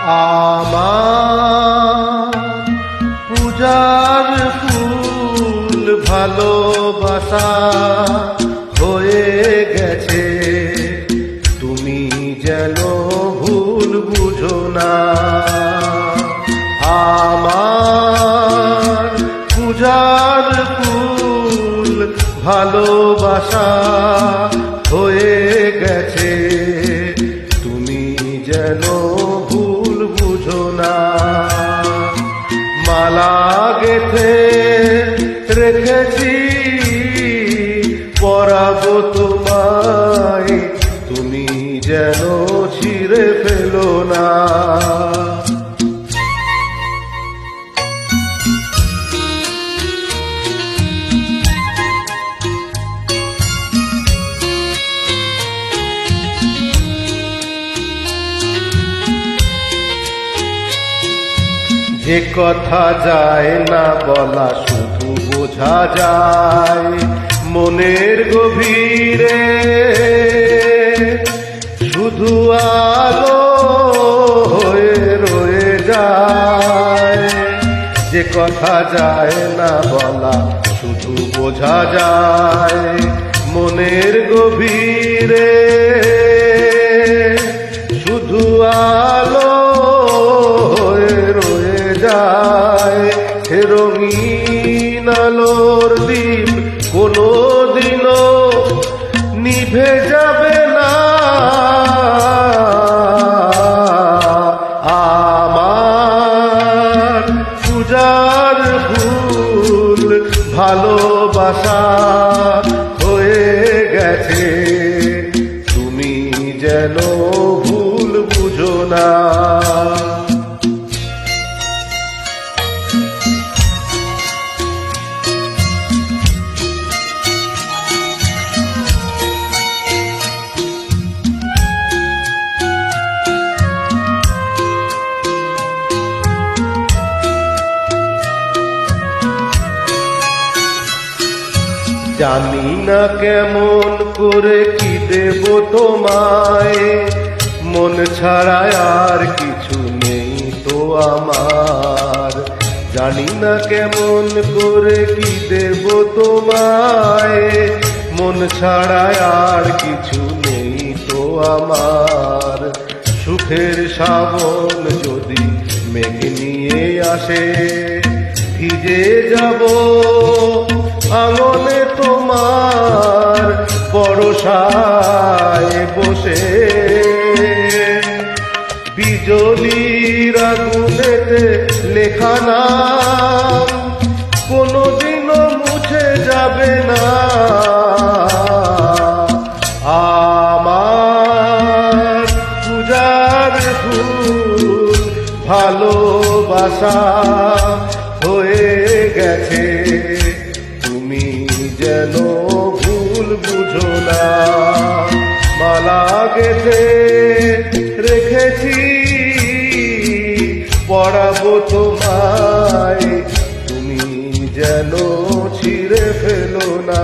আমার পূজার ফুল ভালোবাসা হয়ে গেছে, তুমি যেন ভুল বুঝো না। আমার পূজার ফুল ভালোবাসা হয়ে গেছে, তুমি যেন ভুল বুঝো না। মালা গেথে রেখেছি পরাবো তোমায়, তুমি যেন ছিঁড়ে ফেলো না। যে কথা যায় না বলা শুধু বোঝা যায় মনের গভীরে, শুধু আলো হয়ে রয়ে যায়। যে কথা যায় না বলা শুধু বোঝা যায় মনের গভীরে, শুধু আলো রঙিন আলোর দ্বীপ কোনদিনও নিভে যাবে না। আমার পূজার ফুল ভালোবাসা হয়ে গেছে, তুমি যেন ভুল বুঝো না। জানি না কেমন করে কি দেব তোমায়, মন ছাড়া আর কিছু নেই তো আমার। জানি না কেমন করে কি দেব তোমায়, মন ছাড়া আর কিছু নেই তো আমার। সুখের শ্রাবণ যদি মেঘ নিয়ে আসে, ভিজে যাব আঙনে তোমার বরসায় বসে। বিজলির আগুনেতে লেখা নাম কোনদিনও মুছে যাবে না। আমার পূজার ফুল ভালোবাসা হয়ে গেছে, তুমি যেন ভুল বুঝো না। মালা গেথে রেখেছি পরাবো তোমায়, তুমি যেন ছিঁড়ে ফেলো না।